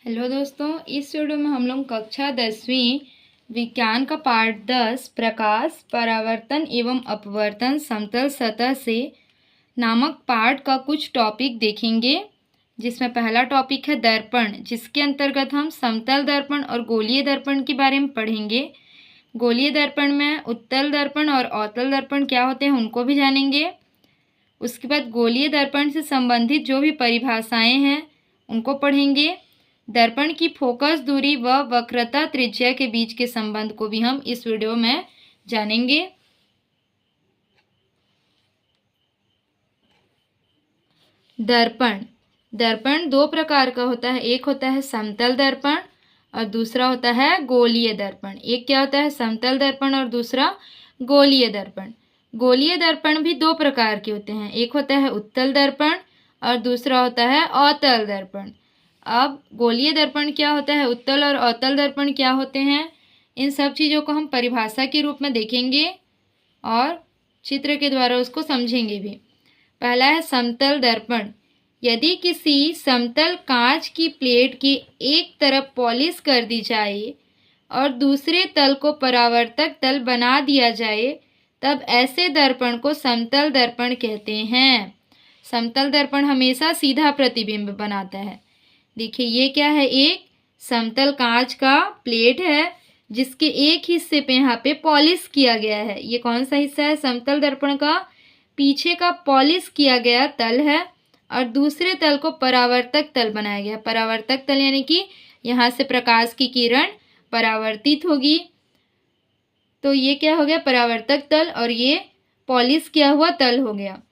Hello दोस्तों, इस video में हम लोग कक्षा 10वीं विज्ञान का पाठ 10 प्रकाश परावर्तन एवं अपवर्तन समतल सतह से नामक पाठ का कुछ टॉपिक देखेंगे। जिसमें पहला टॉपिक है दर्पण, जिसके अंतर्गत हम समतल दर्पण और गोलीय दर्पण के बारे में पढ़ेंगे। गोलीय दर्पण में उत्तल दर्पण और अवतल दर्पण क्या होते हैं उनको भी जानेंगे। उसके बाद गोलीय दर्पण से संबंधित जो भी परिभाषाएं हैं उनको पढ़ेंगे। दर्पण की फोकस दूरी व वक्रता त्रिज्या के बीच के संबंध को भी हम इस वीडियो में जानेंगे। दर्पण दो प्रकार का होता है। एक होता है समतल दर्पण और दूसरा होता है गोलीय दर्पण। एक क्या होता है समतल दर्पण और दूसरा गोलीय दर्पण। गोलीय दर्पण भी दो प्रकार के होते हैं। एक होता है उत्तल दर्पण और दूसरा होता है अवतल दर्पण। अब गोलीय दर्पण क्या होता है, उत्तल और अवतल दर्पण क्या होते हैं, इन सब चीज़ों को हम परिभाषा के रूप में देखेंगे और चित्र के द्वारा उसको समझेंगे भी। पहला है समतल दर्पण। यदि किसी समतल कांच की प्लेट की एक तरफ पॉलिश कर दी जाए और दूसरे तल को परावर्तक तल बना दिया जाए तब ऐसे दर्पण को समतल दर्पण कहते हैं। समतल दर्पण हमेशा सीधा प्रतिबिंब बनाता है। देखिए ये क्या है, एक समतल कांच का प्लेट है जिसके एक हिस्से पे यहाँ पे पॉलिश किया गया है। ये कौन सा हिस्सा है समतल दर्पण का, पीछे का पॉलिश किया गया तल है और दूसरे तल को परावर्तक तल बनाया गया। परावर्तक तल यानी कि यहाँ से प्रकाश की किरण परावर्तित होगी, तो ये क्या हो गया परावर्तक तल, और ये पॉलिश किया हुआ तल हो गया।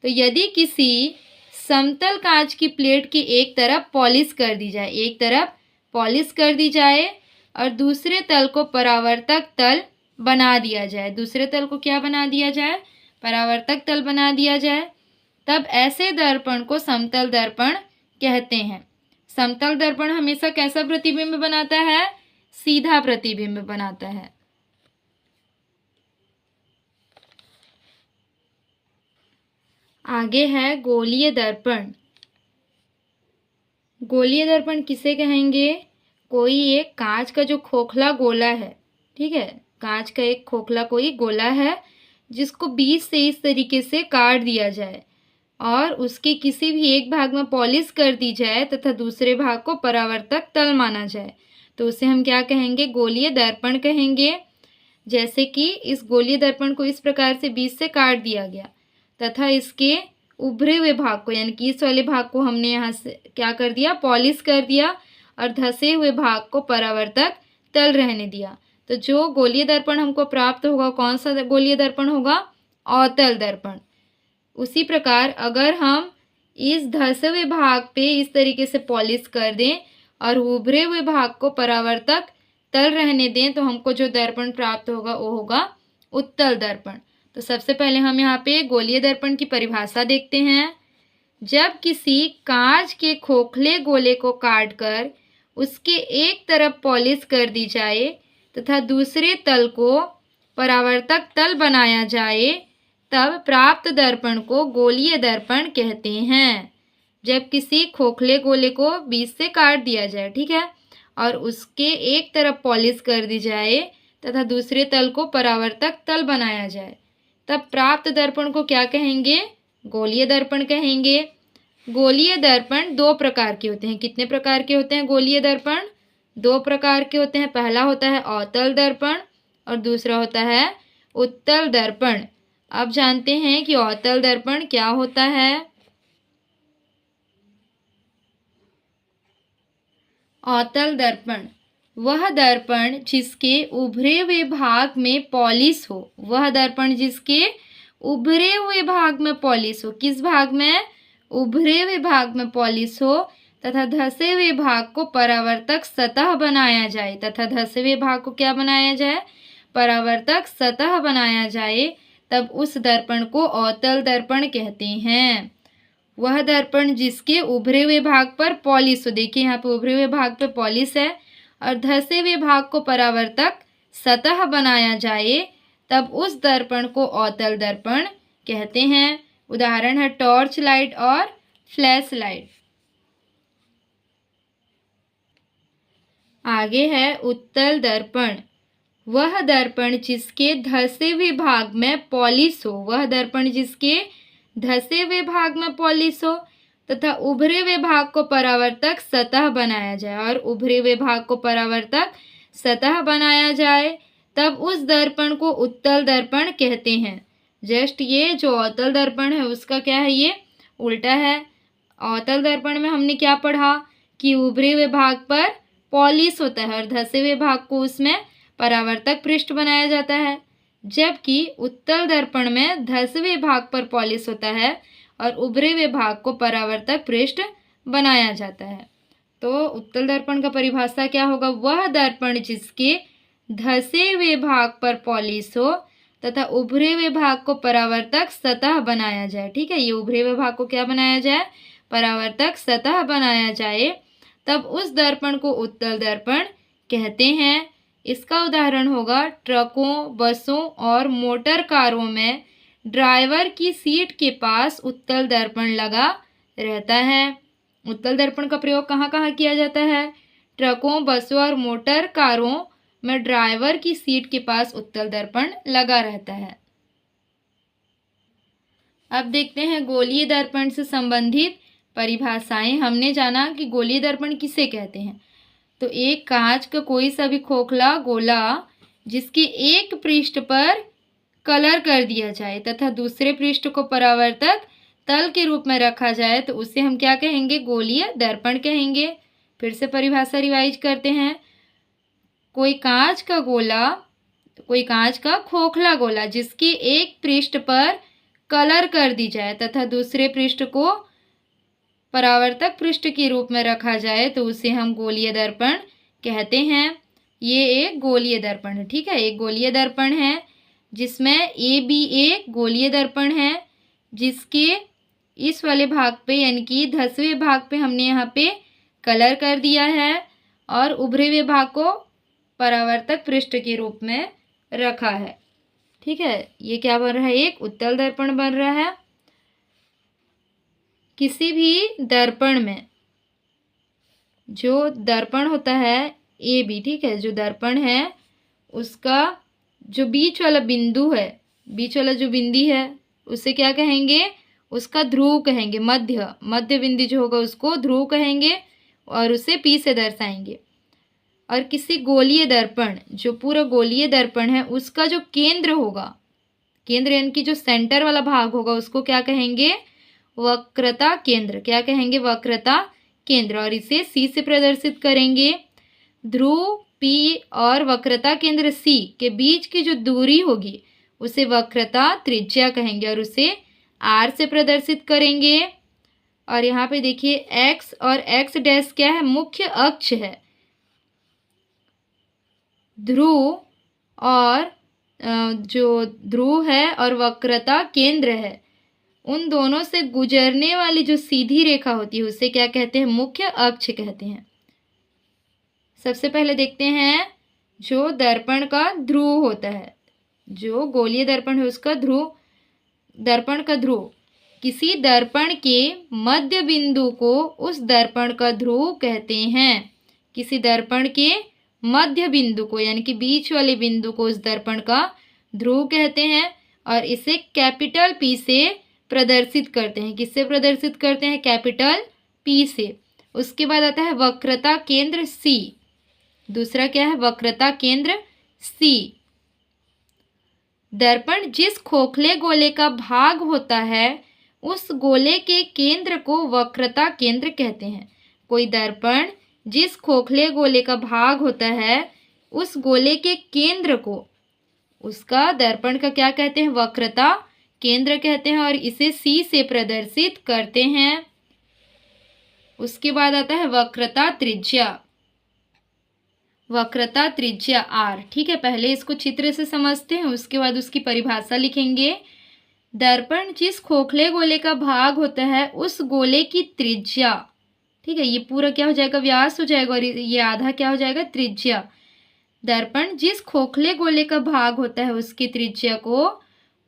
तो यदि किसी समतल कांच की प्लेट की एक तरफ पॉलिश कर दी जाए, एक तरफ पॉलिश कर दी जाए और दूसरे तल को परावर्तक तल बना दिया जाए, दूसरे तल को क्या बना दिया जाए, परावर्तक तल बना दिया जाए, तब ऐसे दर्पण को समतल दर्पण कहते हैं। समतल दर्पण हमेशा कैसा प्रतिबिंब बनाता है, सीधा प्रतिबिंब बनाता है। आगे है गोलीय दर्पण। गोलीय दर्पण किसे कहेंगे, कोई एक कांच का जो खोखला गोला है, ठीक है, कांच का एक खोखला कोई गोला है जिसको बीच से इस तरीके से काट दिया जाए और उसके किसी भी एक भाग में पॉलिश कर दी जाए तथा दूसरे भाग को परावर्तक तल माना जाए, तो उसे हम क्या कहेंगे, गोलीय दर्पण कहेंगे। जैसे कि इस गोलीय दर्पण को इस प्रकार से बीच से काट दिया गया तथा इसके उभरे हुए भाग को यानी कि इस वाले भाग को हमने यहाँ से क्या कर दिया, पॉलिश कर दिया और धसे हुए भाग को परावर्तक तल रहने दिया। तो जो गोलीय दर्पण हमको प्राप्त होगा, कौन सा गोलीय दर्पण होगा, अवतल दर्पण। उसी प्रकार अगर हम इस धसे हुए भाग पे इस तरीके से पॉलिश कर दें और उभरे हुए भाग को परावर्तक तल रहने दें तो हमको जो दर्पण प्राप्त होगा वो होगा उत्तल दर्पण। तो सबसे पहले हम यहाँ पे गोलीय दर्पण की परिभाषा देखते हैं। जब किसी कांच के खोखले गोले को काटकर उसके एक तरफ पॉलिश कर दी जाए तथा दूसरे तल को परावर्तक तल बनाया जाए तब प्राप्त दर्पण को गोलीय दर्पण कहते हैं। जब किसी खोखले गोले को बीच से काट दिया जाए, ठीक है, और उसके एक तरफ पॉलिश कर दी जाए तथा दूसरे तल को परावर्तक तल बनाया जाए तब प्राप्त दर्पण को क्या कहेंगे, गोलीय दर्पण कहेंगे। गोलीय दर्पण दो प्रकार के होते हैं। कितने प्रकार के होते हैं गोलीय दर्पण, दो प्रकार के होते हैं। पहला होता है अवतल दर्पण और दूसरा होता है उत्तल दर्पण। अब जानते हैं कि अवतल दर्पण क्या होता है। अवतल दर्पण वह दर्पण जिसके उभरे हुए भाग में पॉलिश हो, वह दर्पण जिसके उभरे हुए भाग में पॉलिश हो, किस भाग में, उभरे हुए भाग में पॉलिश हो तथा धसे हुए भाग को परावर्तक सतह बनाया जाए, तथा धसे हुए भाग को क्या बनाया जाए, परावर्तक सतह बनाया जाए, तब उस दर्पण को अवतल दर्पण कहते हैं। वह दर्पण जिसके उभरे हुए भाग पर पॉलिश हो, देखिए यहाँ पे उभरे हुए भाग पे पॉलिश है और धसे हुए भाग को परावर्तक सतह बनाया जाए तब उस दर्पण को अवतल दर्पण कहते हैं। उदाहरण है टॉर्च लाइट और फ्लैश लाइट। आगे है उत्तल दर्पण। वह दर्पण जिसके धसे हुए भाग में पॉलिश हो, वह दर्पण जिसके धसे हुए भाग में पॉलिश हो तथा उभरे हुए भाग को परावर्तक सतह बनाया जाए, और उभरे हुए भाग को परावर्तक सतह बनाया जाए, तब उस दर्पण को उत्तल दर्पण कहते हैं। जस्ट ये जो अवतल दर्पण है उसका क्या है, ये उल्टा है। अवतल दर्पण में हमने क्या पढ़ा कि उभरे हुए भाग पर पॉलिश होता है और धसे हुए भाग को उसमें परावर्तक पृष्ठ बनाया जाता है, जबकि उत्तल दर्पण में धसे हुए भाग पर पॉलिश होता है और उभरे हुए भाग को परावर्तक पृष्ठ बनाया जाता है। तो उत्तल दर्पण का परिभाषा क्या होगा, वह दर्पण जिसके धसे हुए भाग पर पॉलिश हो तथा उभरे हुए भाग को परावर्तक सतह बनाया जाए। ठीक है, ये उभरे हुए भाग को क्या बनाया जाए, परावर्तक सतह बनाया जाए, तब उस दर्पण को उत्तल दर्पण कहते हैं। इसका उदाहरण होगा ट्रकों, बसों और मोटर कारों में ड्राइवर की सीट के पास उत्तल दर्पण लगा रहता है। उत्तल दर्पण का प्रयोग कहाँ कहाँ किया जाता है, ट्रकों, बसों और मोटर कारों में ड्राइवर की सीट के पास उत्तल दर्पण लगा रहता है। अब देखते हैं गोलीय दर्पण से संबंधित परिभाषाएं। हमने जाना कि गोलीय दर्पण किसे कहते हैं, तो एक कांच का कोई सा भी खोखला गोला जिसके एक पृष्ठ पर कलर कर दिया जाए तथा दूसरे पृष्ठ को परावर्तक तल के रूप में रखा जाए तो उसे हम क्या कहेंगे, गोलीय दर्पण कहेंगे। फिर से परिभाषा रिवाइज करते हैं। कोई कांच का खोखला गोला जिसके एक पृष्ठ पर कलर कर दी जाए तथा दूसरे पृष्ठ को परावर्तक पृष्ठ के रूप में रखा जाए तो उसे हम गोलीय दर्पण कहते हैं। ये एक गोलीय दर्पण है। ठीक है, एक गोलीय दर्पण है जिसमें ए बी एक गोलीय दर्पण है, जिसके इस वाले भाग पे यानी कि धसवे भाग पे हमने यहाँ पे कलर कर दिया है और उभरे हुए भाग को परावर्तक पृष्ठ के रूप में रखा है। ठीक है, ये क्या बन रहा है, एक उत्तल दर्पण बन रहा है। किसी भी दर्पण में जो दर्पण होता है ए बी, ठीक है, जो दर्पण है उसका जो बीच वाला बिंदु है, बीच वाला जो बिंदी है उसे क्या कहेंगे, उसका ध्रुव कहेंगे। मध्य बिंदु जो होगा उसको ध्रुव कहेंगे और उसे पी से दर्शाएंगे। और किसी गोलीय दर्पण, जो पूरा गोलीय दर्पण है उसका जो केंद्र होगा, केंद्र यानी कि जो सेंटर वाला भाग होगा उसको क्या कहेंगे, वक्रता केंद्र। क्या कहेंगे, वक्रता केंद्र। और इसे सी से प्रदर्शित करेंगे। ध्रुव पी और वक्रता केंद्र सी के बीच की जो दूरी होगी उसे वक्रता त्रिज्या कहेंगे और उसे आर से प्रदर्शित करेंगे। और यहाँ पे देखिए एक्स और एक्स डैश क्या है, मुख्य अक्ष है। ध्रुव और जो ध्रुव है और वक्रता केंद्र है, उन दोनों से गुजरने वाली जो सीधी रेखा होती है उसे क्या कहते हैं, मुख्य अक्ष कहते हैं। सबसे पहले देखते हैं जो दर्पण का ध्रुव होता है, जो गोलीय दर्पण है उसका ध्रुव, दर्पण का ध्रुव। किसी दर्पण के मध्य बिंदु को उस दर्पण का ध्रुव कहते हैं। किसी दर्पण के मध्य बिंदु को यानी कि बीच वाले बिंदु को उस दर्पण का ध्रुव कहते हैं और इसे कैपिटल पी से प्रदर्शित करते हैं। किससे प्रदर्शित करते हैं, कैपिटल पी से। उसके बाद आता है वक्रता केंद्र सी। दूसरा क्या है, वक्रता केंद्र सी। दर्पण जिस खोखले गोले का भाग होता है उस गोले के केंद्र को वक्रता केंद्र कहते हैं। कोई दर्पण जिस खोखले गोले का भाग होता है उस गोले के केंद्र को उसका दर्पण का क्या कहते हैं, वक्रता केंद्र कहते हैं और इसे सी से प्रदर्शित करते हैं। उसके बाद आता है वक्रता त्रिज्या। वक्रता त्रिज्या आर। ठीक है, पहले इसको चित्र से समझते हैं, उसके बाद उसकी परिभाषा लिखेंगे। दर्पण जिस खोखले गोले का भाग होता है उस गोले की त्रिज्या, ठीक है, ये पूरा क्या हो जाएगा, व्यास हो जाएगा और ये आधा क्या हो जाएगा, त्रिज्या। दर्पण जिस खोखले गोले का भाग होता है उसकी त्रिज्या को,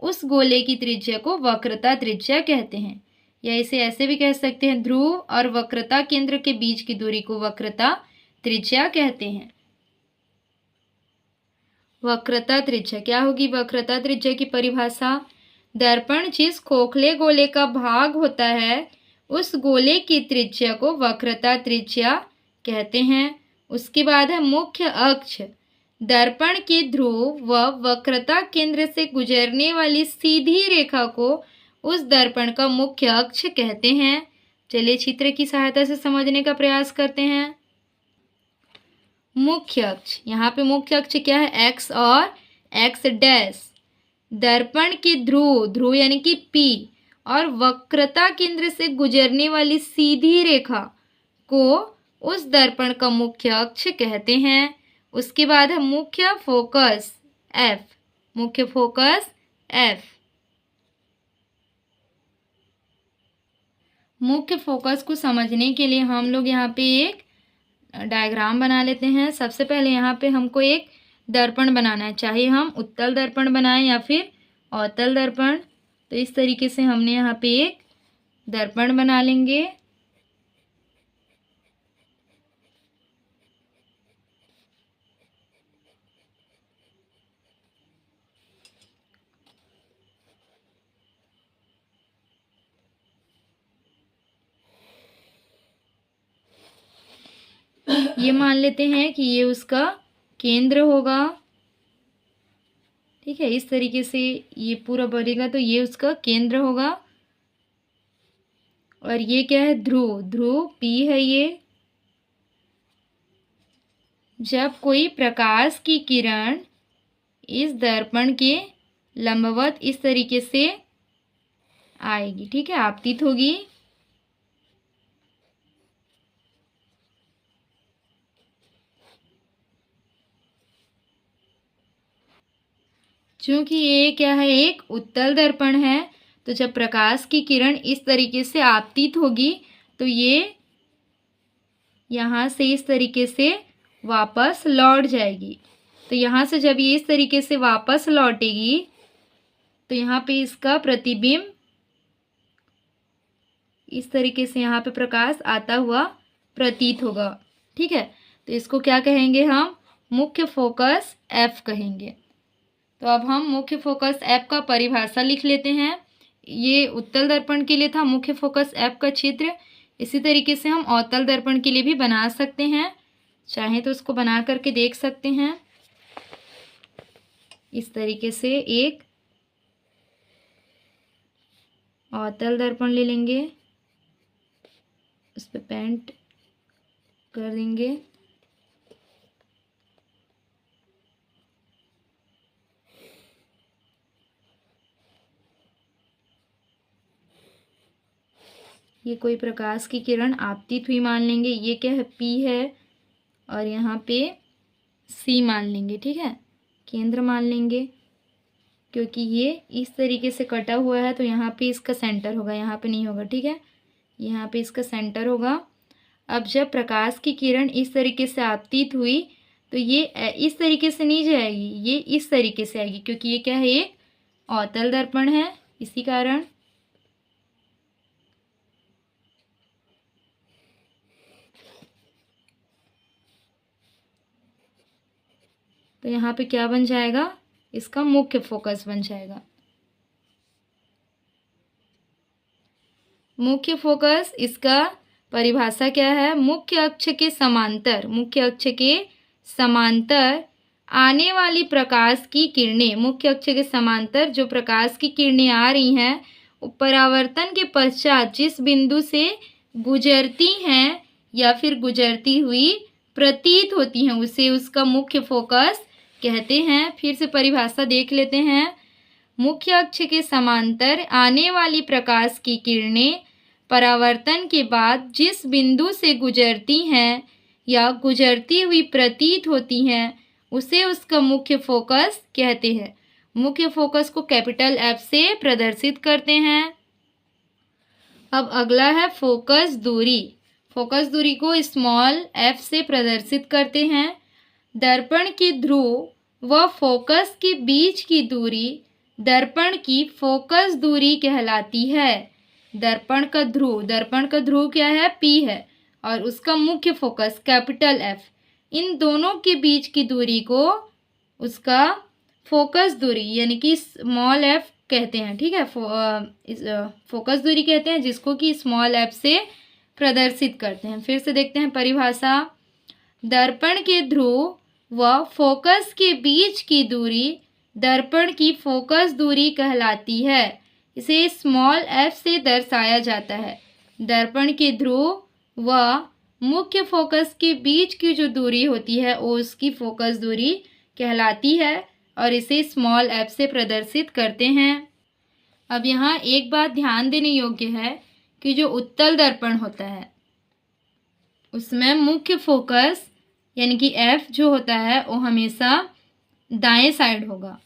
उस गोले की त्रिज्या को वक्रता त्रिज्या कहते हैं। या इसे ऐसे भी कह सकते हैं, ध्रुव और वक्रता केंद्र के बीच की दूरी को वक्रता त्रिज्या कहते हैं। वक्रता त्रिज्या क्या होगी? वक्रता त्रिज्या की परिभाषा, दर्पण जिस खोखले गोले का भाग होता है उस गोले की त्रिज्या को वक्रता त्रिज्या कहते हैं। उसके बाद है मुख्य अक्ष, दर्पण के ध्रुव व वक्रता केंद्र से गुजरने वाली सीधी रेखा को उस दर्पण का मुख्य अक्ष कहते हैं। चलिए चित्र की सहायता से समझने का प्रयास करते हैं। मुख्य अक्ष, यहाँ पे मुख्य अक्ष क्या है? एक्स और एक्स डैश। दर्पण के ध्रुव, ध्रुव यानी कि P, और वक्रता केंद्र से गुजरने वाली सीधी रेखा को उस दर्पण का मुख्य अक्ष कहते हैं। उसके बाद है मुख्य फोकस F, मुख्य फोकस F। मुख्य फोकस को समझने के लिए हम लोग यहाँ पे एक डायग्राम बना लेते हैं। सबसे पहले यहाँ पे हमको एक दर्पण बनाना है, चाहे हम उत्तल दर्पण बनाएं या फिर अवतल दर्पण। तो इस तरीके से हमने यहाँ पे एक दर्पण बना लेंगे। ये मान लेते हैं कि ये उसका केंद्र होगा। ठीक है, इस तरीके से ये पूरा बनेगा तो ये उसका केंद्र होगा। और ये क्या है? ध्रुव, ध्रुव P है ये। जब कोई प्रकाश की किरण इस दर्पण के लंबवत इस तरीके से आएगी, ठीक है, आपतित होगी, क्योंकि ये क्या है? एक उत्तल दर्पण है। तो जब प्रकाश की किरण इस तरीके से आपतित होगी तो ये यहाँ से इस तरीके से वापस लौट जाएगी। तो यहाँ से जब ये इस तरीके से वापस लौटेगी तो यहाँ पे इसका प्रतिबिंब इस तरीके से यहाँ पे प्रकाश आता हुआ प्रतीत होगा। ठीक है, तो इसको क्या कहेंगे? हम मुख्य फोकस F कहेंगे। तो अब हम मुख्य फोकस F का परिभाषा लिख लेते हैं। ये उत्तल दर्पण के लिए था मुख्य फोकस F का चित्र। इसी तरीके से हम अवतल दर्पण के लिए भी बना सकते हैं, चाहे तो उसको बना करके देख सकते हैं। इस तरीके से एक अवतल दर्पण ले लेंगे, उस पर पेंट कर देंगे। ये कोई प्रकाश की किरण आपतित हुई मान लेंगे। ये क्या है? P है, और यहाँ पे C मान लेंगे। ठीक है, केंद्र मान लेंगे, क्योंकि ये इस तरीके से कटा हुआ है तो यहाँ पे इसका सेंटर होगा, यहाँ पे नहीं होगा। ठीक है, यहाँ पे इसका सेंटर होगा। अब जब प्रकाश की किरण इस तरीके से आपतित हुई तो ये इस तरीके से नहीं जाएगी, ये इस तरीके से आएगी, क्योंकि ये क्या है? एक अवतल दर्पण है, इसी कारण। तो यहाँ पे क्या बन जाएगा? इसका मुख्य फोकस बन जाएगा। मुख्य फोकस, इसका परिभाषा क्या है? मुख्य अक्ष के समांतर, मुख्य अक्ष के समांतर आने वाली प्रकाश की किरणें, मुख्य अक्ष के समांतर जो प्रकाश की किरणें आ रही हैं परावर्तन के पश्चात जिस बिंदु से गुजरती हैं या फिर गुजरती हुई प्रतीत होती हैं उसे उसका मुख्य फोकस कहते हैं। फिर से परिभाषा देख लेते हैं। मुख्य अक्ष के समांतर आने वाली प्रकाश की किरणें परावर्तन के बाद जिस बिंदु से गुजरती हैं या गुजरती हुई प्रतीत होती हैं उसे उसका मुख्य फोकस कहते हैं। मुख्य फोकस को कैपिटल F से प्रदर्शित करते हैं। अब अगला है फोकस दूरी। फोकस दूरी को स्मॉल f से प्रदर्शित करते हैं। दर्पण की ध्रुव व फोकस के बीच की दूरी दर्पण की फोकस दूरी कहलाती है। दर्पण का ध्रुव क्या है? P है, और उसका मुख्य फोकस कैपिटल F, इन दोनों के बीच की दूरी को उसका फोकस दूरी यानी कि स्मॉल एफ कहते हैं, ठीक है। फोकस दूरी कहते हैं जिसको कि स्मॉल एफ से प्रदर्शित करते हैं। फिर से देखते हैं परिभाषा। दर्पण के ध्रुव व फोकस के बीच की दूरी दर्पण की फोकस दूरी कहलाती है। इसे स्मॉल एफ से दर्शाया जाता है। दर्पण के ध्रुव व मुख्य फोकस के बीच की जो दूरी होती है वो उसकी फोकस दूरी कहलाती है और इसे स्मॉल एफ से प्रदर्शित करते हैं। अब यहाँ एक बात ध्यान देने योग्य है कि जो उत्तल दर्पण होता है उसमें मुख्य फोकस यानी कि एफ जो होता है वो हमेशा दाएं साइड होगा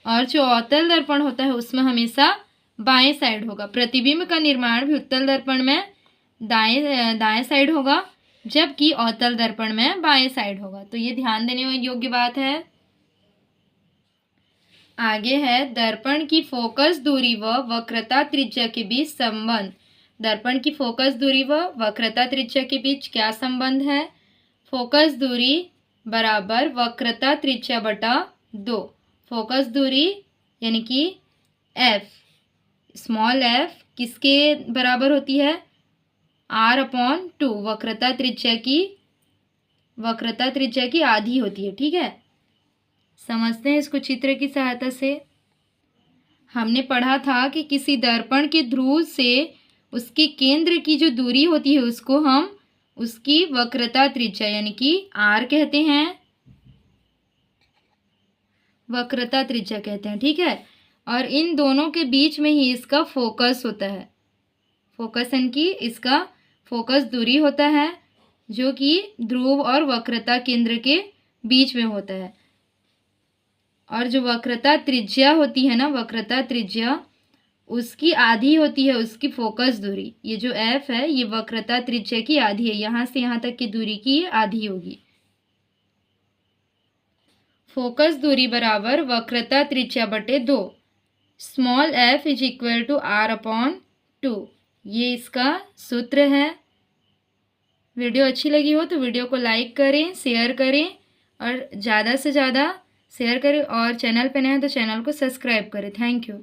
और जो अवतल दर्पण होता है उसमें हमेशा बाएं साइड होगा। प्रतिबिंब का निर्माण भी उत्तल दर्पण में दाएं साइड होगा जबकि अवतल दर्पण में बाएं साइड होगा। तो ये ध्यान देने योग्य बात है। आगे है दर्पण की फोकस दूरी व वक्रता त्रिज्या के बीच संबंध। दर्पण की फोकस दूरी व वक्रता त्रिज्या के बीच क्या संबंध है? फोकस दूरी बराबर वक्रता त्रिज्या बटा 2। फोकस दूरी यानी कि एफ, स्मॉल एफ किसके बराबर होती है? r/2। वक्रता त्रिज्या की आधी होती है, ठीक है। समझते हैं इसको चित्र की सहायता से। हमने पढ़ा था कि किसी दर्पण के ध्रुव से उसके केंद्र की जो दूरी होती है उसको हम उसकी वक्रता त्रिज्या यानी कि r कहते हैं, वक्रता त्रिज्या कहते हैं, ठीक है। और इन दोनों के बीच में ही इसका फोकस होता है। फोकस यानी कि इसका फोकस दूरी होता है जो कि ध्रुव और वक्रता केंद्र के बीच में होता है। और जो वक्रता त्रिज्या होती है ना, वक्रता त्रिज्या उसकी आधी होती है उसकी फोकस दूरी। ये जो एफ है ये वक्रता त्रिज्या की आधी है, यहाँ से यहाँ तक की दूरी की आधी होगी। फोकस दूरी बराबर वक्रता त्रिज्या बटे 2। Small f is equal to r/2। ये इसका सूत्र है। वीडियो अच्छी लगी हो तो वीडियो को लाइक करें, शेयर करें और ज़्यादा से ज़्यादा शेयर करें और चैनल पे नए हैं तो चैनल को सब्सक्राइब करें। Thank you.